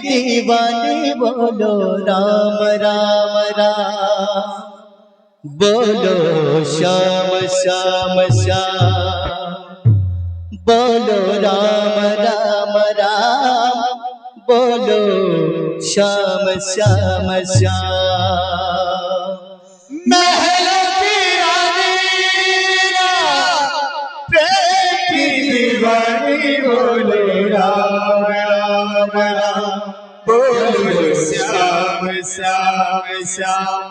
दीवानी बोलो राम राम राम, बोलो श्याम श्याम श्याम, बोलो राम राम राम, बोलो श्याम श्याम श्याम। महल की रानी प्रेम की दीवानी बोलो राम राम राम, बोलो श्याम श्याम श्याम,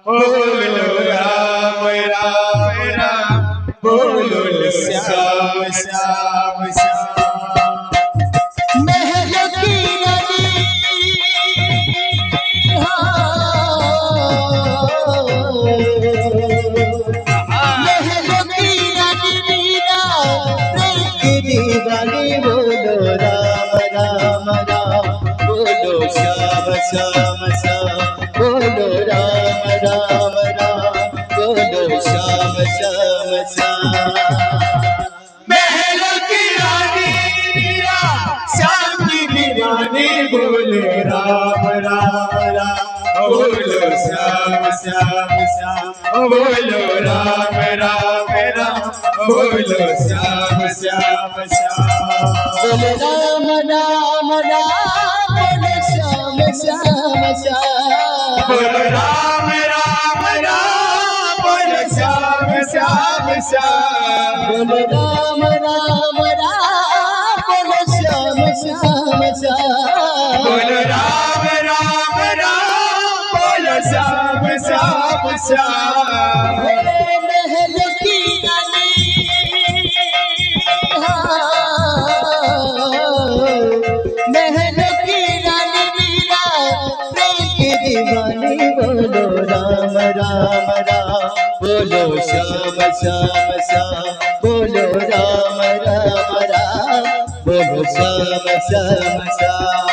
बोलो राम राम राम, बोलो श्याम श्याम श्याम। महल की रानी महल की रानी मीरा प्रेम की दीवानी बोलो राम राम राम, बोलो श्याम श्याम श्याम, बोलो राम राम राम, बोलो श्याम श्याम श्याम। महल की रानी मीरा श्याम की दीवानी बोलो राम राम राम, बोलो श्याम श्याम श्याम, बोलो राम राम राम, बोलो श्याम श्याम श्याम। बोलो राम राम राम, बोलो श्याम श्याम श्याम, बोलो राम राम राम, बोलो श्याम श्याम श्याम, बोलो राम राम राम, बोलो श्याम श्याम श्याम, बोलो राम राम राम, बोलो श्याम श्याम श्याम। महल की रानी महल की रानी मीरा प्रेम की दीवानी बोलो राम राम राम, बोलो श्याम श्याम श्याम, बोलो राम राम राम, बोलो श्याम श्याम श्याम।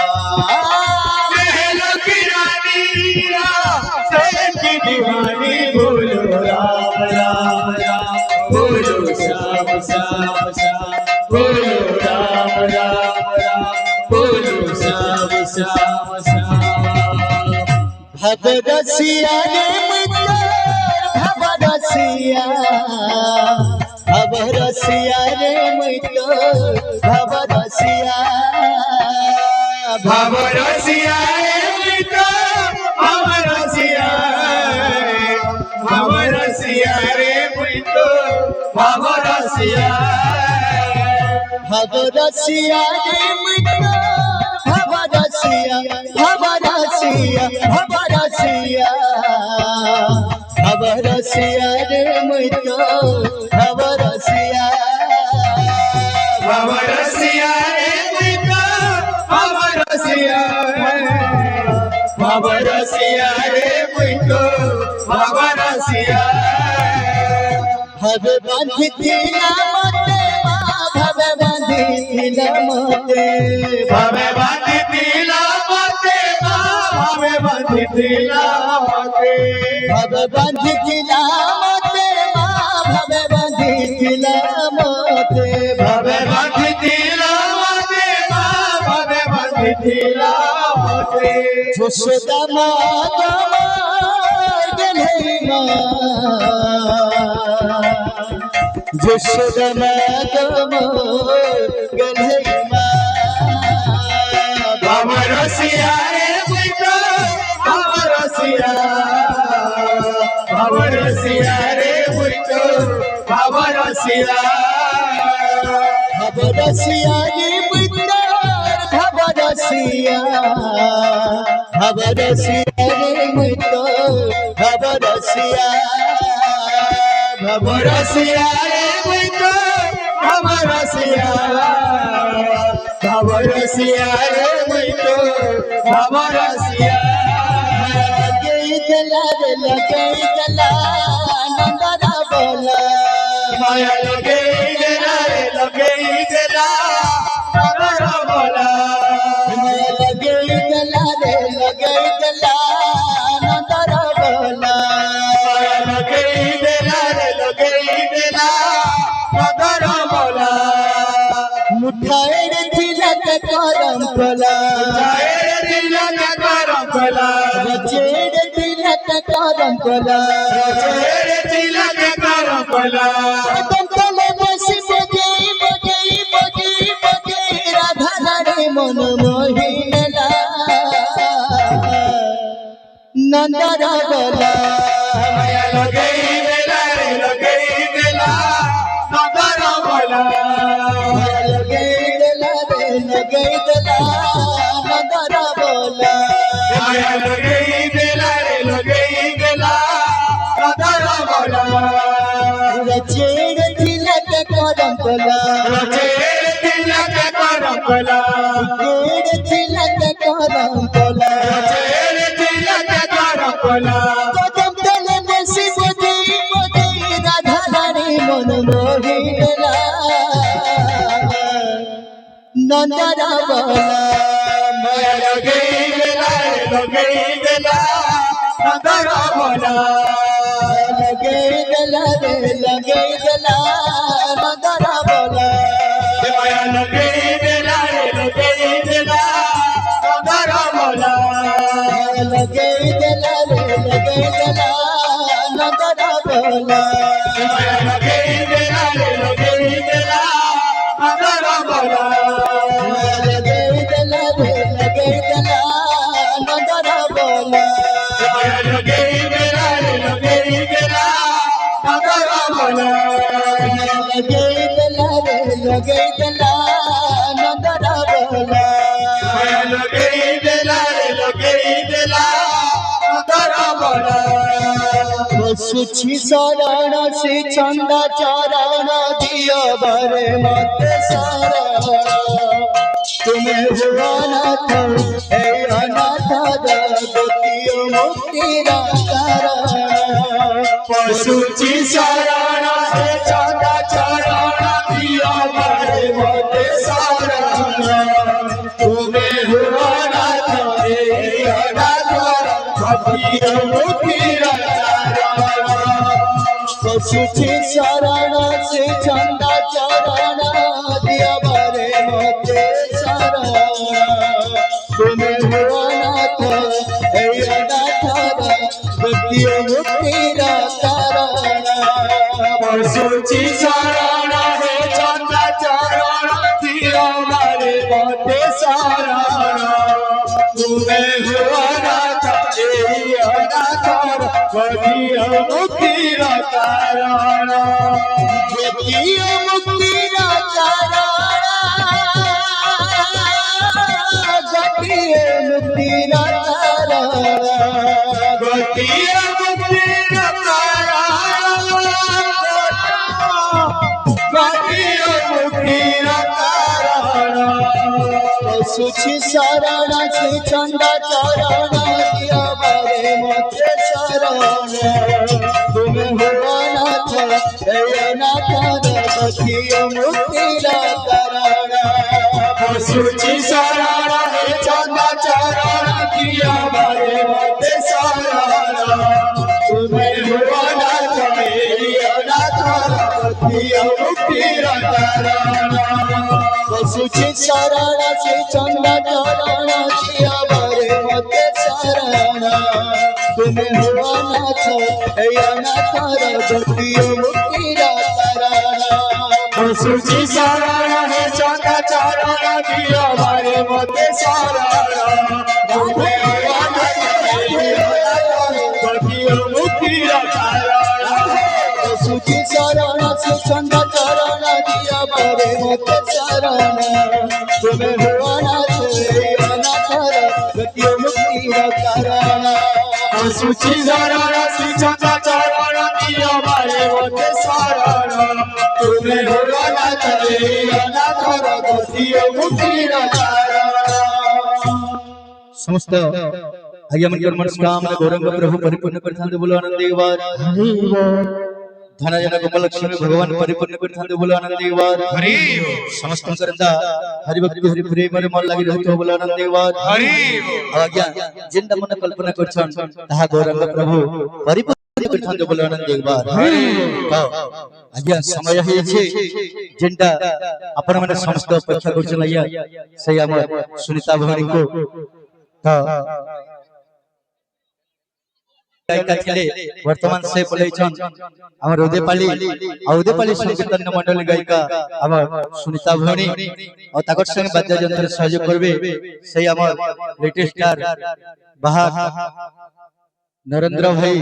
महल की रानी मीरा प्रेम की दीवानी बोलो राम राम राम, बोलो श्याम श्याम श्याम, बोलो राम राम राम, बोलो श्याम श्याम श्याम। भवरसिया रे मित्र भवरसिया, भवरसिया रे मित्र भवरसिया, भवरसिया रे मित्र भवरसिया, भवरसिया रे मित्र भवरसिया, भवरसिया रे मित्र भवरसिया, भवरसिया भवरसिया, भवरसिया रे मित्र भवरसिया, भवरसिया रे मित्र भवरसिया, भवरसिया रे मित्र भवरसिया। भव बांधिला मते भव बांधिला मते, भव बांधिला मते भव बांधिला मते, भव बांधिला मते भव बांधिला मते, भव बांधिला मते भव बांधिला मते। यशोदा माता गलैमा, यशोदा माता गलैमा, भवरसिया रे मित्र भवरसिया, भवरसिया रे मित्र भवरसिया, भवरसिया रे मित्र भवरसिया, भवरसिया रे मित्र भवरसिया, भवरसिया रे मित्र भवरसिया, भवरसिया रे मित्र भवरसिया। लगे गला नंदरा बोला, माया लगे गला नंदरा बोला, माया लगे गला नंदरा बोला, माया लगे गला नंदरा बोला। मुठाएर तिलक करम भला, मुठाएर কলা ছেড়ে তিলকে গরম কলা তলে বসি বজেই বজেই বজেই বজেই রাধা রানী মন মোহিনেলা নন্দর বলা মায়া লগেই দেলা রে লগেই দেলা নগর বলা लगई दिला रे लगई दिला नंदर बोला माया लगई देला रे लगई देला नगर बोला रचेड़ तिलक करम कोला ছেড়ে তিলকে গরম কলা रचेड़ तिलक करम कोला ছেড়ে তিলকে গরম কলা कदम तले बसी बजई बजई राधा रानी मन मोहिला नंदर बोला माया लगई देला रे लगई देला नगर बोला लगई दिला रे लगई दिला नंदर बोला माया लगई देला रे लगई देला नगर बोला लगई दिला रे लगई दिला नंदर बोला माया लगई देला रे लगई देला नगर बोला लगई दिला रे लगई दिला नंदर बोला माया लगई देला रे लगई देला नगर बोला लगई दिला रे लगई दिला नंदर बोला माया लगई देला रे लगई देला नगर बोला सुछि शरण श्री चंदा चरण दियो बरे मत शरण तुम्हें हुआ नाथ हे अनाथ जगतियो मुक्ति कारण पशुची शरण हे चंदा चरण दिया बड़े मोटे शरण तुम्हें हुआ नाथ हे अनाथ भक्ति मुक्ति सुछि शरण श्री चंदा चरण दियो बरे मत शरण तुम्हें हुआ नाथ हे अनाथ जगतियो मुक्ति कारण पशुची शरण हे चंदा चरण दिया बड़े मोटे शरण तुम्हें हुआ नाथ हे अनाथ भक्ति मुक्ति कारण जगतियो मुक्ति जगतियो मुक्ति गतिय मुक्ति गतिय मुक्ति सुछि शरण श्री चंदा चरण दिया बरे मते शरण तुम्हें हुआ नाथ हे अनाथ जगतियो मुक्ति कारण सुचि शरण हे चंदा चरण किया बड़े मते शरण तुम्हें हुआ नाथ मेरी अनाथ गतिय मुक्ति कारण सुछि शरण श्री चंदा चरण दिया बरे मते शरण तुम्हें हुआ नाथ हे अनाथ जगतियो मुक्ति कारण सुचि शरण हे चंदा चरण दिया बड़े मते शरण तुम्हें हुआ नाथ मेरी अनाथ गतिय मुक्ति कारण सुछि शरण श्री चंदा चरण दिया बरे मते शरण तुम्हें हुआ नाथ हे अनाथ जगतियो मुक्ति कारण सुचि शरण श्री चंदा चरण दिया बड़े मते शरण तुम्हें हुआ नाथ मेरी अनाथ गतिय मुक्ति कारण समस्त आज्ञा मन मनस्कामना गौरंग प्रभु परिपूर्ण करथांते बोलो आनंद देवार धन जन गोपाल लक्ष्मी भगवान परिपूर्ण करथांते बोलो आनंद देवार हरि समस्त करता हरि भक्ति हरि प्रेम रे मन लागि रहतो बोलो आनंद देवार हरि आज्ञा जिंदा मन कल्पना करछन ताहा गौरंग प्रभु परिपूर्ण करथांते बोलो आनंद देवार आज्ञा समय हेछे जिंदा आपण माने समस्त अपेक्षा करछन आज्ञा सही हमर सुनीता भवानी को गायिका थिले वर्तमान से बोलेछन हमर उदेपाली संकीर्तन मंडल गायिका हमर सुनीता भणी और ताकर संगे वाद्य यंत्र सहयोग करबे सेही हमर लेटेस्ट स्टार बाहा नरेंद्र भाई